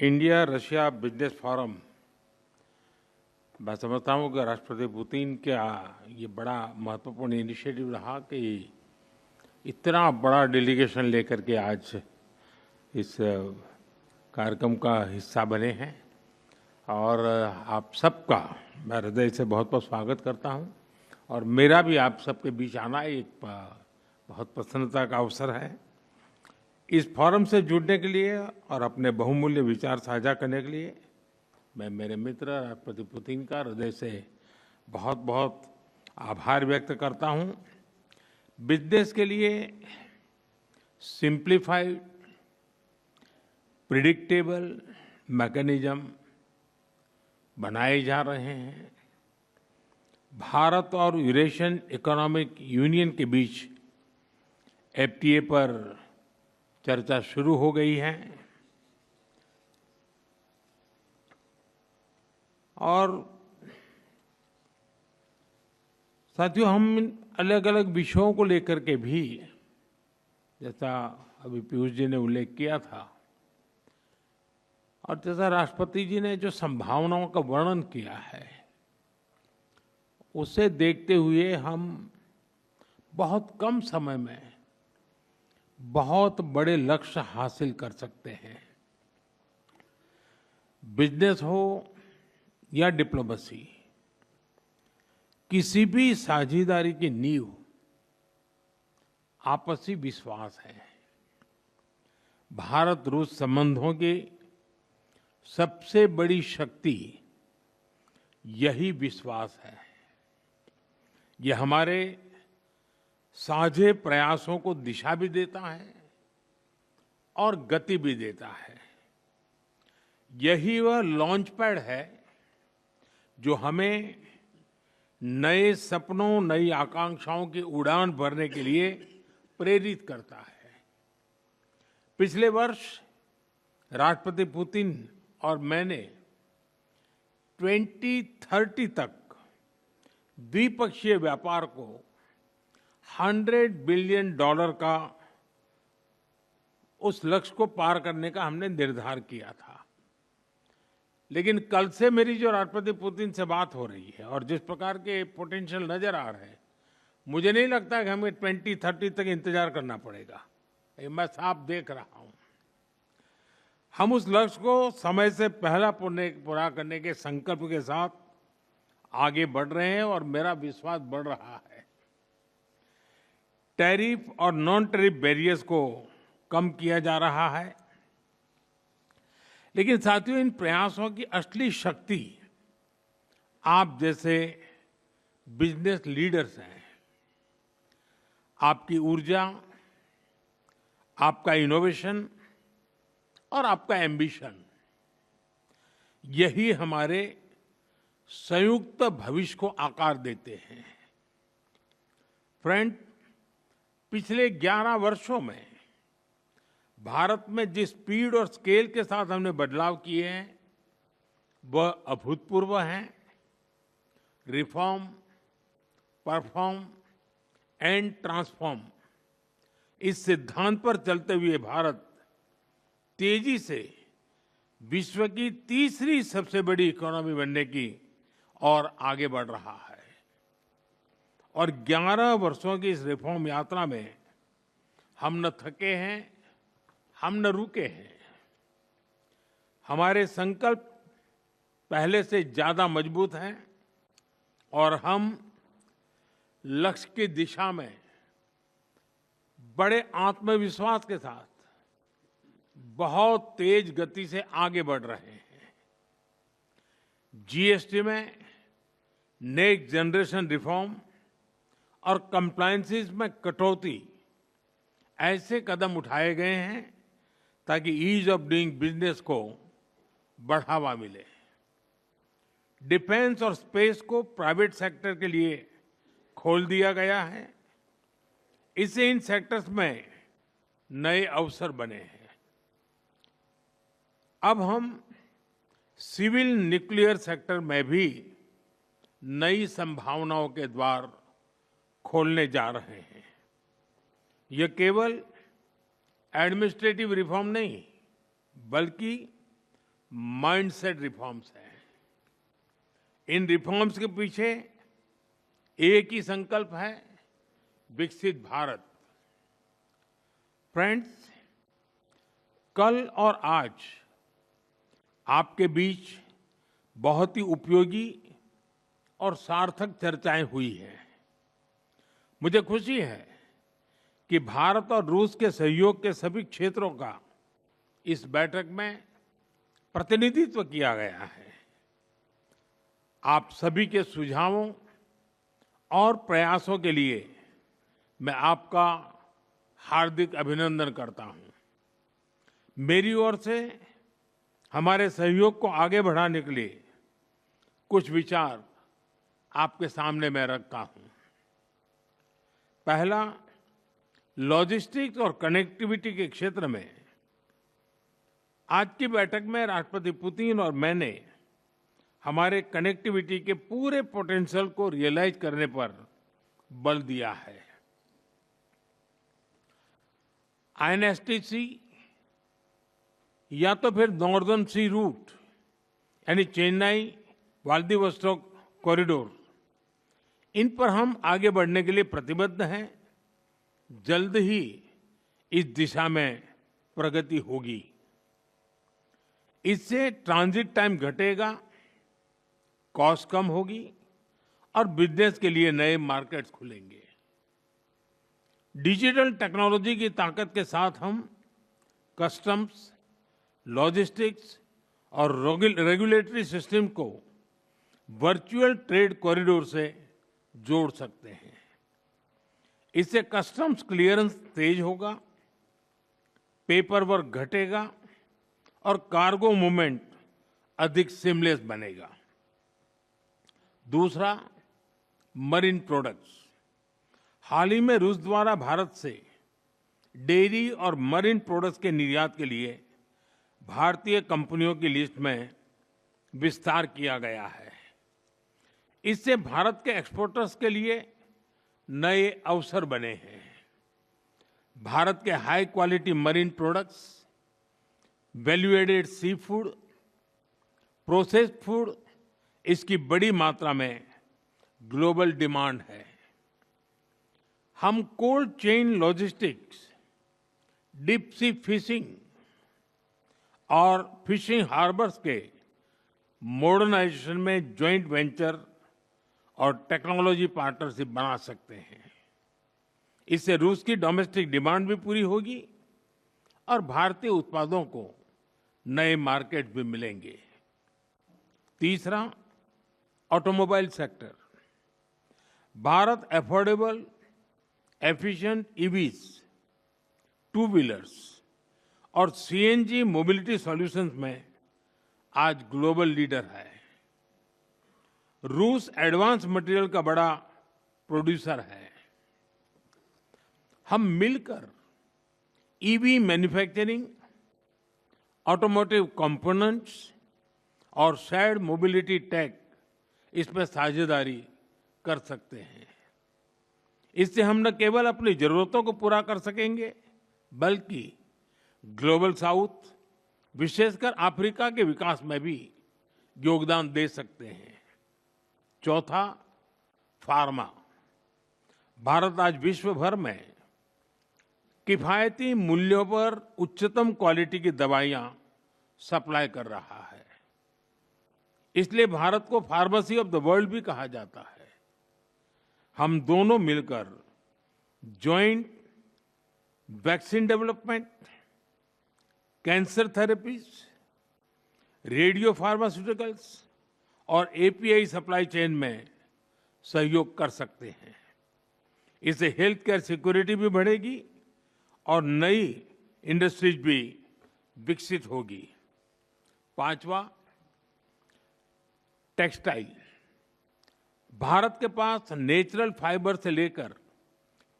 India Russia business forum. मैं समझता हूँ कि राष्ट्रपति पुतिन का ये बड़ा महत्वपूर्ण इनिशिएटिव रहा कि इतना बड़ा डेलीगेशन लेकर के आज इस कार्यक्रम का हिस्सा बने हैं और आप सबका मैं हृदय से बहुत बहुत स्वागत करता हूँ। और मेरा भी आप सबके बीच आना एक बहुत प्रसन्नता का अवसर है। इस फोरम से जुड़ने के लिए और अपने बहुमूल्य विचार साझा करने के लिए मैं मेरे मित्र राष्ट्रपति पुतिन का हृदय से बहुत बहुत आभार व्यक्त करता हूँ। बिजनेस के लिए सिंप्लीफाइड प्रिडिक्टेबल मैकेनिज्म बनाए जा रहे हैं। भारत और यूरेशियन इकोनॉमिक यूनियन के बीच एफटीए पर चर्चा शुरू हो गई है और साथियों हम अलग अलग विषयों को लेकर के भी, जैसा अभी पीयूष जी ने उल्लेख किया था और जैसा राष्ट्रपति जी ने जो संभावनाओं का वर्णन किया है, उसे देखते हुए हम बहुत कम समय में बहुत बड़े लक्ष्य हासिल कर सकते हैं। बिजनेस हो या डिप्लोमेसी, किसी भी साझेदारी की नींव आपसी विश्वास है। भारत रूस संबंधों की सबसे बड़ी शक्ति यही विश्वास है। यह हमारे साझे प्रयासों को दिशा भी देता है और गति भी देता है। यही वह लॉन्च पैड है जो हमें नए सपनों, नई आकांक्षाओं की उड़ान भरने के लिए प्रेरित करता है। पिछले वर्ष राष्ट्रपति पुतिन और मैंने 2030 तक द्विपक्षीय व्यापार को $100 बिलियन का उस लक्ष्य को पार करने का हमने निर्धार किया था। लेकिन कल से मेरी जो राष्ट्रपति पुतिन से बात हो रही है और जिस प्रकार के पोटेंशियल नजर आ रहे हैं, मुझे नहीं लगता कि हमें 2030 तक इंतजार करना पड़ेगा। ये मैं साफ देख रहा हूं। हम उस लक्ष्य को समय से पहला पूरा करने के संकल्प के साथ आगे बढ़ रहे हैं और मेरा विश्वास बढ़ रहा है। टैरिफ और नॉन टैरिफ बैरियर्स को कम किया जा रहा है, लेकिन साथियों इन प्रयासों की असली शक्ति आप जैसे बिजनेस लीडर्स हैं। आपकी ऊर्जा, आपका इनोवेशन और आपका एम्बिशन, यही हमारे संयुक्त भविष्य को आकार देते हैं। फ्रेंड, पिछले 11 वर्षों में भारत में जिस स्पीड और स्केल के साथ हमने बदलाव किए हैं वह अभूतपूर्व हैं। रिफॉर्म, परफॉर्म एंड ट्रांसफॉर्म, इस सिद्धांत पर चलते हुए भारत तेजी से विश्व की तीसरी सबसे बड़ी इकोनॉमी बनने की और आगे बढ़ रहा है। और 11 वर्षों की इस रिफॉर्म यात्रा में हम न थके हैं, हम न रुके हैं। हमारे संकल्प पहले से ज्यादा मजबूत हैं और हम लक्ष्य की दिशा में बड़े आत्मविश्वास के साथ बहुत तेज गति से आगे बढ़ रहे हैं। जीएसटी में नेक्स्ट जनरेशन रिफॉर्म और कंप्लायंसेस में कटौती, ऐसे कदम उठाए गए हैं ताकि ईज ऑफ डूइंग बिजनेस को बढ़ावा मिले। डिफेंस और स्पेस को प्राइवेट सेक्टर के लिए खोल दिया गया है। इससे इन सेक्टर्स में नए अवसर बने हैं। अब हम सिविल न्यूक्लियर सेक्टर में भी नई संभावनाओं के द्वार खोलने जा रहे हैं। यह केवल एडमिनिस्ट्रेटिव रिफॉर्म नहीं, बल्कि माइंडसेट रिफॉर्म्स हैं। इन रिफॉर्म्स के पीछे एक ही संकल्प है, विकसित भारत। फ्रेंड्स, कल और आज आपके बीच बहुत ही उपयोगी और सार्थक चर्चाएं हुई हैं। मुझे खुशी है कि भारत और रूस के सहयोग के सभी क्षेत्रों का इस बैठक में प्रतिनिधित्व किया गया है। आप सभी के सुझावों और प्रयासों के लिए मैं आपका हार्दिक अभिनंदन करता हूं। मेरी ओर से हमारे सहयोग को आगे बढ़ाने के लिए कुछ विचार आपके सामने मैं रखता हूं। पहला, लॉजिस्टिक्स और कनेक्टिविटी के क्षेत्र में आज की बैठक में राष्ट्रपति पुतिन और मैंने हमारे कनेक्टिविटी के पूरे पोटेंशियल को रियलाइज करने पर बल दिया है। आईएनएसटीसी या तो फिर नॉर्दर्न सी रूट यानी चेन्नई व्लादिवोस्टोक कॉरिडोर, इन पर हम आगे बढ़ने के लिए प्रतिबद्ध हैं। जल्द ही इस दिशा में प्रगति होगी। इससे ट्रांजिट टाइम घटेगा, कॉस्ट कम होगी और बिजनेस के लिए नए मार्केट्स खुलेंगे। डिजिटल टेक्नोलॉजी की ताकत के साथ हम कस्टम्स, लॉजिस्टिक्स और रेगुलेटरी सिस्टम को वर्चुअल ट्रेड कॉरिडोर से जोड़ सकते हैं। इससे कस्टम्स क्लियरेंस तेज होगा, पेपर वर्क घटेगा और कार्गो मूवमेंट अधिक सीमलेस बनेगा। दूसरा, मरीन प्रोडक्ट्स। हाल ही में रूस द्वारा भारत से डेयरी और मरीन प्रोडक्ट्स के निर्यात के लिए भारतीय कंपनियों की लिस्ट में विस्तार किया गया है। इससे भारत के एक्सपोर्टर्स के लिए नए अवसर बने हैं। भारत के high quality marine products, value added seafood, processed food, इसकी बड़ी मात्रा में ग्लोबल डिमांड है। हम cold chain logistics, deep sea fishing और फिशिंग हार्बर्स के मॉडर्नाइजेशन में जॉइंट वेंचर और टेक्नोलॉजी पार्टनरशिप बना सकते हैं। इससे रूस की डोमेस्टिक डिमांड भी पूरी होगी और भारतीय उत्पादों को नए मार्केट भी मिलेंगे। तीसरा, automobile sector. Bharat affordable, efficient EVs, two wheelers और सीएनजी मोबिलिटी सॉल्यूशंस में आज ग्लोबल लीडर है। रूस एडवांस मटेरियल का बड़ा प्रोड्यूसर है। हम मिलकर ईवी मैन्युफैक्चरिंग, ऑटोमोटिव कंपोनेंट्स और शेयर्ड मोबिलिटी टेक, इसमें साझेदारी कर सकते हैं। इससे हम न केवल अपनी जरूरतों को पूरा कर सकेंगे, बल्कि ग्लोबल साउथ, विशेषकर अफ्रीका के विकास में भी योगदान दे सकते हैं। चौथा, फार्मा। भारत आज विश्व भर में किफायती मूल्यों पर उच्चतम क्वालिटी की दवाइयां सप्लाई कर रहा है। इसलिए भारत को फार्मेसी ऑफ द वर्ल्ड भी कहा जाता है। हम दोनों मिलकर joint vaccine development, cancer therapies, radio pharmaceuticals और एपीआई सप्लाई चेन में सहयोग कर सकते हैं। इससे हेल्थ केयर सिक्योरिटी भी बढ़ेगी और नई इंडस्ट्रीज भी विकसित होगी। पांचवा, टेक्सटाइल। भारत के पास नेचुरल फाइबर से लेकर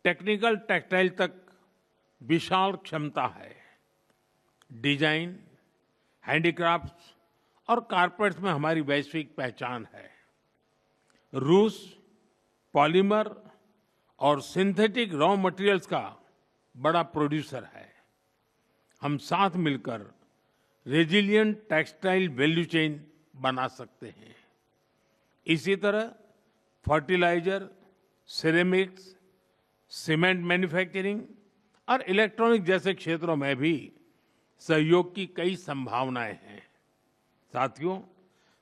टेक्निकल टेक्सटाइल तक विशाल क्षमता है। डिजाइन, हैंडीक्राफ्ट्स और कारपेट्स में हमारी वैश्विक पहचान है। रूस पॉलीमर और सिंथेटिक रॉ मटेरियल्स का बड़ा प्रोड्यूसर है। हम साथ मिलकर रेजिलिएंट टेक्सटाइल वैल्यू चेन बना सकते हैं। इसी तरह फर्टिलाइजर, सिरेमिक्स, सीमेंट मैन्युफैक्चरिंग और इलेक्ट्रॉनिक जैसे क्षेत्रों में भी सहयोग की कई संभावनाएं हैं। साथियों,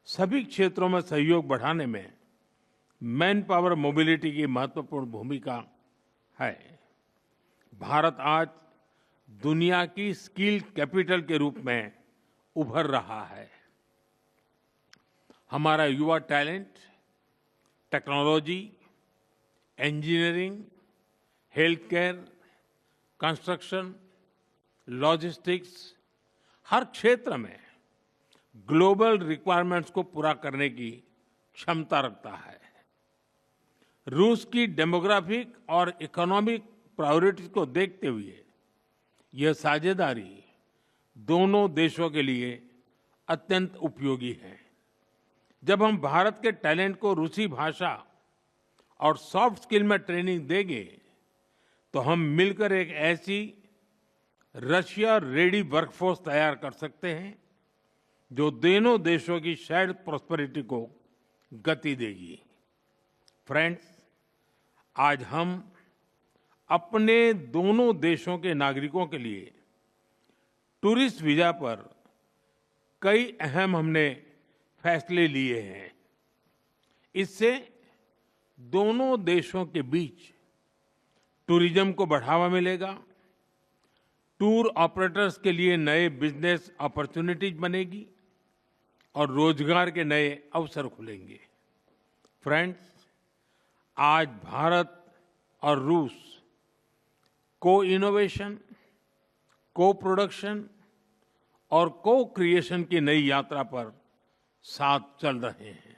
सभी क्षेत्रों में सहयोग बढ़ाने में मैन पावर मोबिलिटी की महत्वपूर्ण भूमिका है। भारत आज दुनिया की स्किल कैपिटल के रूप में उभर रहा है। हमारा युवा talent technology, engineering, health care, construction, logistics, हर क्षेत्र में ग्लोबल रिक्वायरमेंट्स को पूरा करने की क्षमता रखता है। रूस की डेमोग्राफिक और इकोनॉमिक प्रायोरिटीज को देखते हुए यह साझेदारी दोनों देशों के लिए अत्यंत उपयोगी है। जब हम भारत के टैलेंट को रूसी भाषा और सॉफ्ट स्किल में ट्रेनिंग देंगे तो हम मिलकर एक ऐसी रशिया रेडी वर्कफोर्स तैयार कर सकते हैं जो दोनों देशों की शेयर्ड प्रॉस्पेरिटी को गति देगी। फ्रेंड्स, आज हम अपने दोनों देशों के नागरिकों के लिए टूरिस्ट वीजा पर कई अहम हमने फैसले लिए हैं। इससे दोनों देशों के बीच टूरिज्म को बढ़ावा मिलेगा, टूर ऑपरेटर्स के लिए नए बिजनेस अपॉर्चुनिटीज बनेगी और रोजगार के नए अवसर खुलेंगे। फ्रेंड्स, आज भारत और रूस को इनोवेशन, को प्रोडक्शन और को क्रिएशन की नई यात्रा पर साथ चल रहे हैं।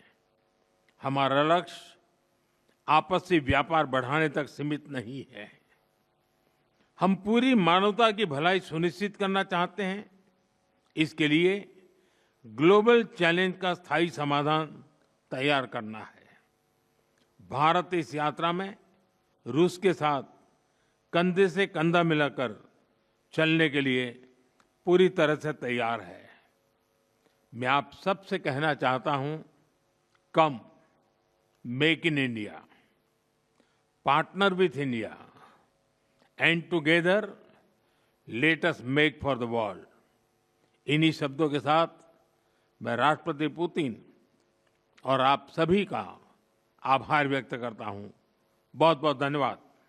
हमारा लक्ष्य आपसी व्यापार बढ़ाने तक सीमित नहीं है। हम पूरी मानवता की भलाई सुनिश्चित करना चाहते हैं। इसके लिए ग्लोबल चैलेंज का स्थायी समाधान तैयार करना है। भारत इस यात्रा में रूस के साथ कंधे से कंधा मिलाकर चलने के लिए पूरी तरह से तैयार है। मैं आप सबसे कहना चाहता हूं, कम make in India, partner with India and together let us make for the world. इन्हीं शब्दों के साथ मैं राष्ट्रपति पुतिन और आप सभी का आभार व्यक्त करता हूं। बहुत बहुत धन्यवाद।